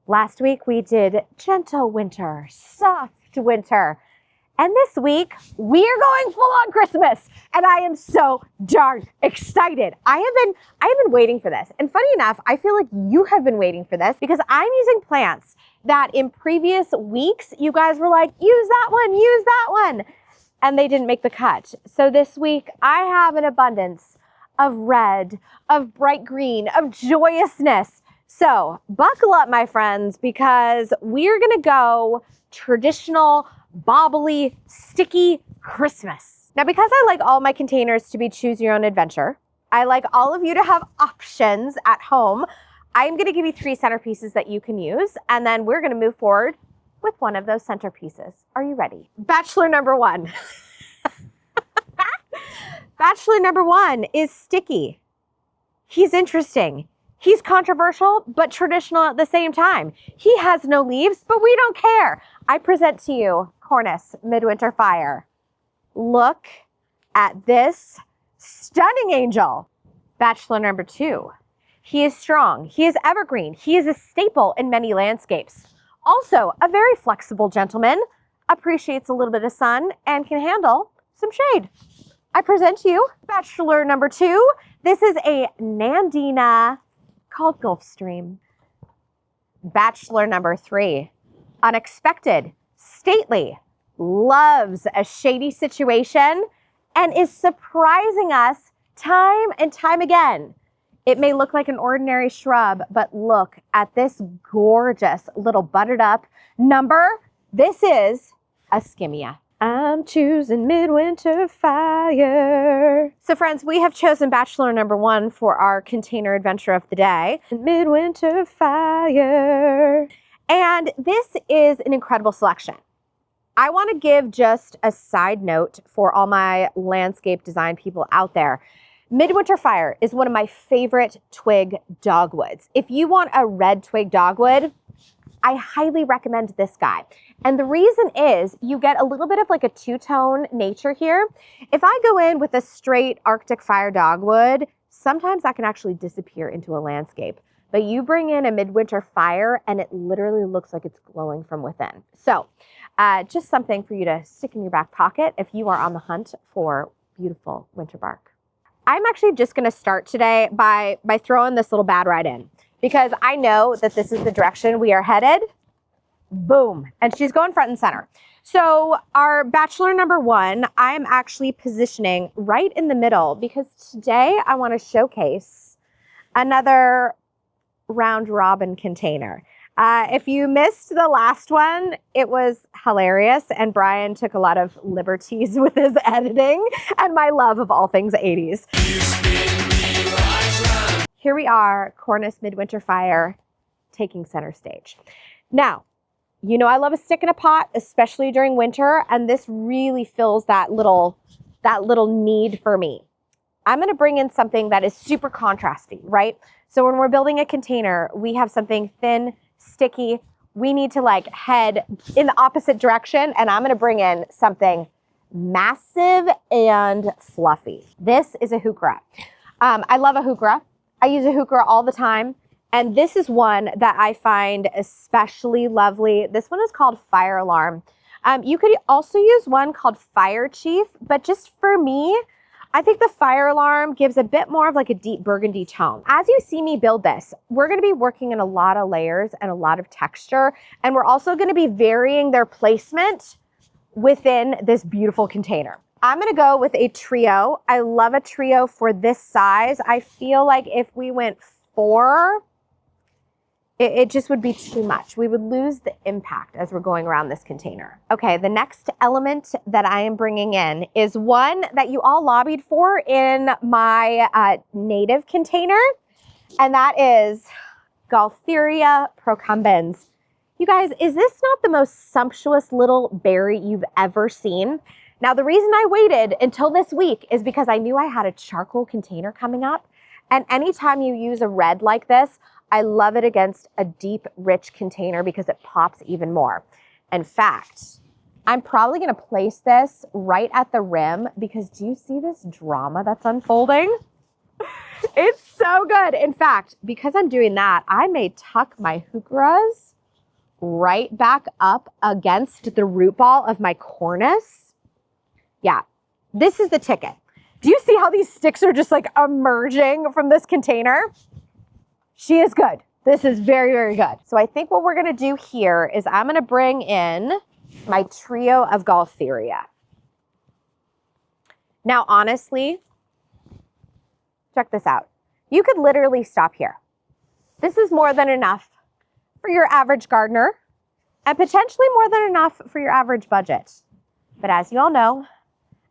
Last week we did gentle winter, soft winter. And this week we are going full on Christmas. And I am so darn excited. I have been waiting for this. And funny enough, I feel like you have been waiting for this because I'm using plants that in previous weeks, you guys were like, use that one. And they didn't make the cut. So this week I have an abundance of red, of bright green, of joyousness. So buckle up, my friends, because we're gonna go traditional, bobbly, sticky Christmas. Now, because I like all my containers to be choose your own adventure, I like all of you to have options at home. I'm gonna give you 3 centerpieces that you can use, and then we're gonna move forward with one of those centerpieces. Are you ready? Bachelor number 1. Bachelor number 1 is sticky. He's interesting. He's controversial, but traditional at the same time. He has no leaves, but we don't care. I present to you Cornus Midwinter Fire. Look at this stunning angel. Bachelor number 2. He is strong. He is evergreen. He is a staple in many landscapes. Also, a very flexible gentleman, appreciates a little bit of sun, and can handle some shade. I present to you Bachelor number 2. This is a Nandina called Gulf Stream. Bachelor number 3, unexpected, stately, loves a shady situation, and is surprising us time and time again. It may look like an ordinary shrub, but look at this gorgeous little buttered up number. This is a skimmia. I'm choosing Midwinter Fire. So friends, we have chosen Bachelor number 1 for our container adventure of the day. Midwinter Fire. And this is an incredible selection. I want to give just a side note for all my landscape design people out there. Midwinter Fire is one of my favorite twig dogwoods. If you want a red twig dogwood, I highly recommend this guy. And the reason is you get a little bit of like a two-tone nature here. If I go in with a straight Arctic fire dogwood, sometimes that can actually disappear into a landscape. But you bring in a Midwinter Fire and it literally looks like it's glowing from within. So just something for you to stick in your back pocket if you are on the hunt for beautiful winter bark. I'm actually just gonna start today by throwing this little bad right in, because I know that this is the direction we are headed. Boom. And she's going front and center. So our Bachelor number 1, I'm actually positioning right in the middle because today I want to showcase another round robin container. If you missed the last one, it was hilarious and Brian took a lot of liberties with his editing and my love of all things 80s. Here we are, Cornus Midwinter Fire taking center stage. Now, you know I love a stick in a pot, especially during winter, and this really fills that little need for me. I'm gonna bring in something that is super contrasty, right? So when we're building a container, we have something thin, sticky. We need to like head in the opposite direction, and I'm gonna bring in something massive and fluffy. This is a Heuchera. I love a Heuchera. I use a Heuchera all the time. And this is one that I find especially lovely. This one is called Fire Alarm. You could also use one called Fire Chief, but just for me, I think the Fire Alarm gives a bit more of like a deep burgundy tone. As you see me build this, we're gonna be working in a lot of layers and a lot of texture, and we're also gonna be varying their placement within this beautiful container. I'm gonna go with a trio. I love a trio for this size. I feel like if we went 4, it just would be too much. We would lose the impact as we're going around this container. Okay, the next element that I am bringing in is one that you all lobbied for in my native container, and that is Gaultheria procumbens. You guys, is this not the most sumptuous little berry you've ever seen? Now, the reason I waited until this week is because I knew I had a charcoal container coming up, and anytime you use a red like this, I love it against a deep, rich container because it pops even more. In fact, I'm probably gonna place this right at the rim because do you see this drama that's unfolding? It's so good. In fact, because I'm doing that, I may tuck my Heucheras right back up against the root ball of my cornice. Yeah, this is the ticket. Do you see how these sticks are just like emerging from this container? She is good. This is very, very good. So I think what we're gonna do here is I'm gonna bring in my trio of Gaultheria. Now, honestly, check this out. You could literally stop here. This is more than enough for your average gardener and potentially more than enough for your average budget. But as you all know,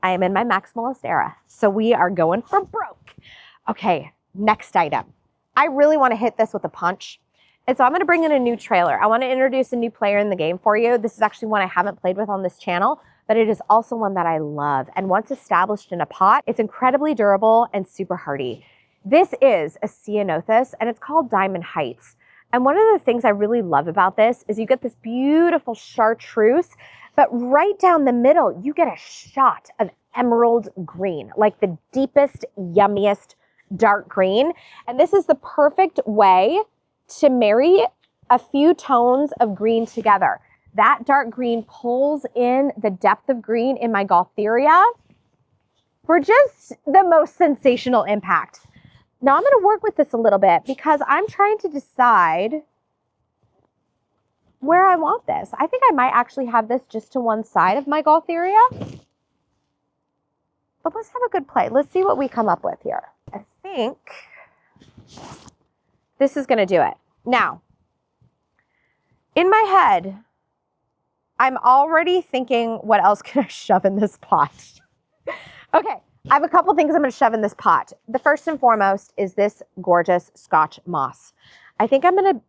I am in my maximalist era, so we are going for broke. Okay, next item. I really want to hit this with a punch. And so I'm going to bring in a new trailer. I want to introduce a new player in the game for you. This is actually one I haven't played with on this channel, but it is also one that I love. And once established in a pot, it's incredibly durable and super hardy. This is a Ceanothus, and it's called Diamond Heights. And one of the things I really love about this is you get this beautiful chartreuse, but right down the middle, you get a shot of emerald green, like the deepest, yummiest dark green. And this is the perfect way to marry a few tones of green together. That dark green pulls in the depth of green in my Gaultheria for just the most sensational impact. Now I'm going to work with this a little bit because I'm trying to decide where I want this. I think I might actually have this just to one side of my Gaultheria. But let's have a good play. Let's see what we come up with here. I think this is going to do it. Now, in my head, I'm already thinking, what else can I shove in this pot? Okay, I have a couple things I'm going to shove in this pot. The first and foremost is this gorgeous Scotch moss. I think I'm going to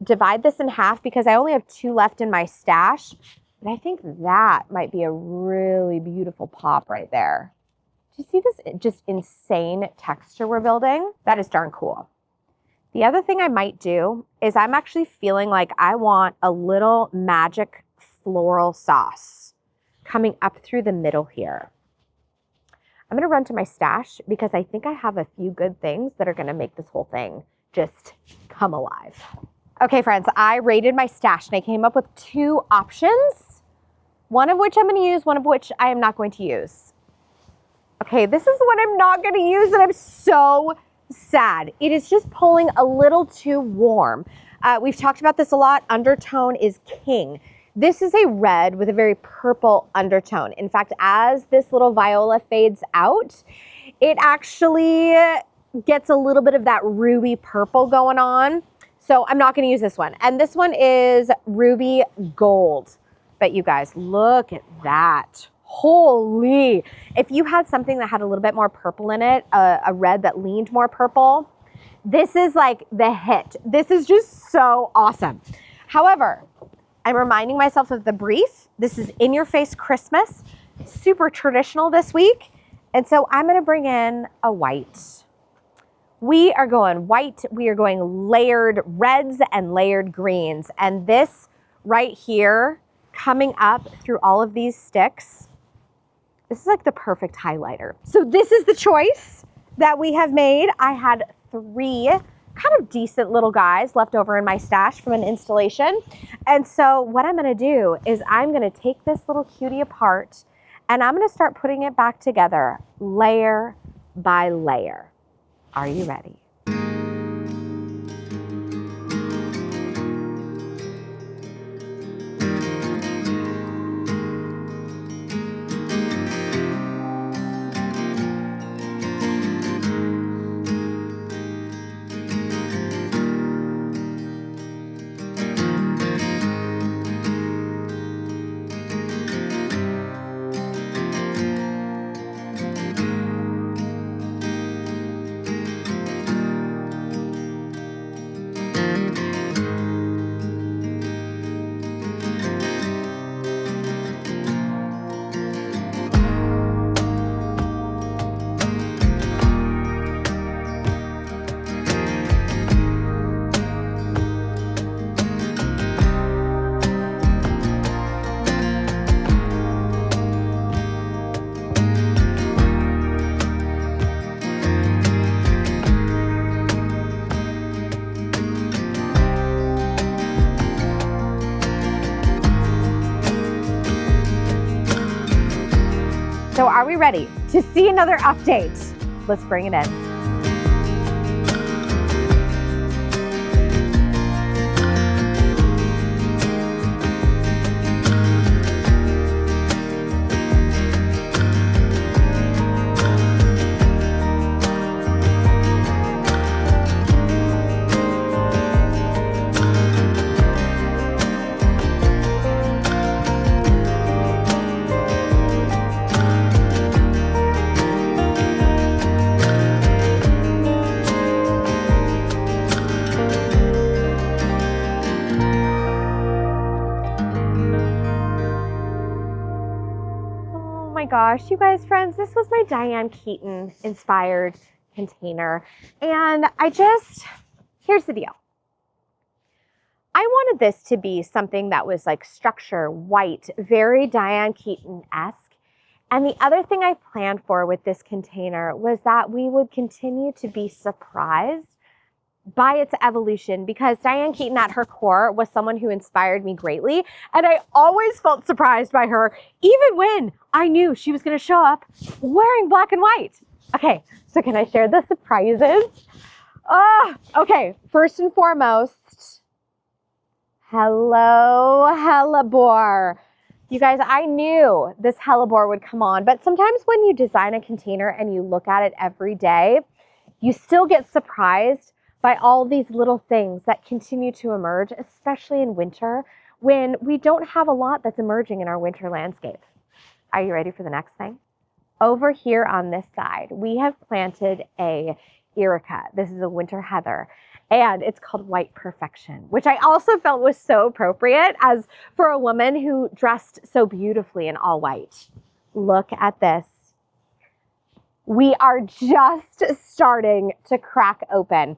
divide this in half because I only have 2 left in my stash. But I think that might be a really beautiful pop right there. Do you see this just insane texture we're building? That is darn cool. The other thing I might do is I'm actually feeling like I want a little magic floral sauce coming up through the middle here. I'm going to run to my stash because I think I have a few good things that are going to make this whole thing just come alive. Okay, friends, I rated my stash and I came up with 2 options, one of which I'm going to use, one of which I am not going to use. Okay, this is what I'm not going to use and I'm so sad. It is just pulling a little too warm. We've talked about this a lot. Undertone is king. This is a red with a very purple undertone. In fact, as this little viola fades out, it actually gets a little bit of that ruby purple going on. So I'm not going to use this one. And this one is ruby gold. But you guys, look at that. Holy. If you had something that had a little bit more purple in it, a red that leaned more purple, this is like the hit. This is just so awesome. However, I'm reminding myself of the brief. This is in your face Christmas, super traditional this week. And so I'm going to bring in a white. We are going white. We are going layered reds and layered greens. And this right here coming up through all of these sticks, this is like the perfect highlighter. So this is the choice that we have made. I had 3 kind of decent little guys left over in my stash from an installation. And so what I'm going to do is I'm going to take this little cutie apart and I'm going to start putting it back together layer by layer. Are you ready? So are we ready to see another update? Let's bring it in. Oh my gosh, you guys, friends, this was my Diane Keaton inspired container. And here's the deal. I wanted this to be something that was like structure, white, very Diane Keaton-esque. And the other thing I planned for with this container was that we would continue to be surprised by its evolution, because Diane Keaton at her core was someone who inspired me greatly. And I always felt surprised by her, even when I knew she was going to show up wearing black and white. Okay, so can I share the surprises? Okay, first and foremost, hello, hellebore. You guys, I knew this hellebore would come on, but sometimes when you design a container and you look at it every day, you still get surprised by all these little things that continue to emerge, especially in winter, when we don't have a lot that's emerging in our winter landscape. Are you ready for the next thing? Over here on this side, we have planted a erica. This is a winter heather, and it's called White Perfection, which I also felt was so appropriate as for a woman who dressed so beautifully in all white. Look at this. We are just starting to crack open.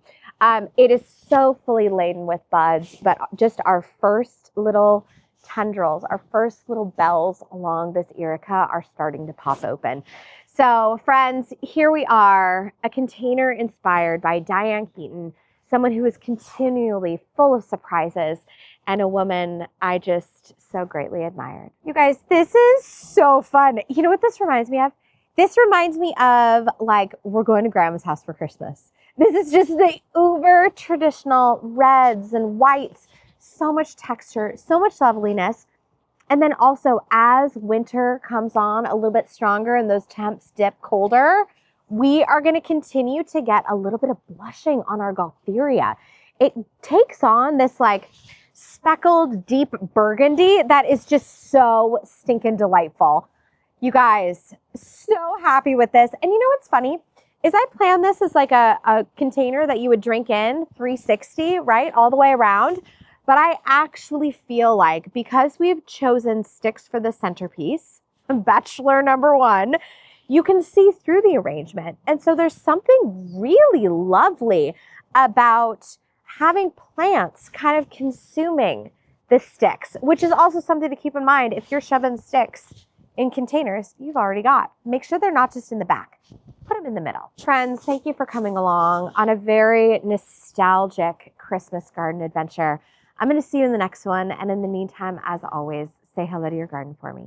It is so fully laden with buds, but just our first little tendrils, our first little bells along this erica are starting to pop open. So friends, here we are, a container inspired by Diane Keaton, someone who is continually full of surprises, and a woman I just so greatly admired. You guys, this is so fun. You know what this reminds me of? This reminds me of, like, we're going to grandma's house for Christmas. This is just the uber traditional reds and whites, so much texture, so much loveliness. And then also as winter comes on a little bit stronger and those temps dip colder, we are going to continue to get a little bit of blushing on our Gaultheria. It takes on this like speckled deep burgundy that is just so stinking delightful. You guys, so happy with this. And you know what's funny is I planned this as like a container that you would drink in 360, right? All the way around. But I actually feel like because we've chosen sticks for the centerpiece, bachelor number one, you can see through the arrangement. And so there's something really lovely about having plants kind of consuming the sticks, which is also something to keep in mind if you're shoving sticks in containers you've already got. Make sure they're not just in the back. Put them in the middle. Friends, thank you for coming along on a very nostalgic Christmas garden adventure. I'm going to see you in the next one. And in the meantime, as always, say hello to your garden for me.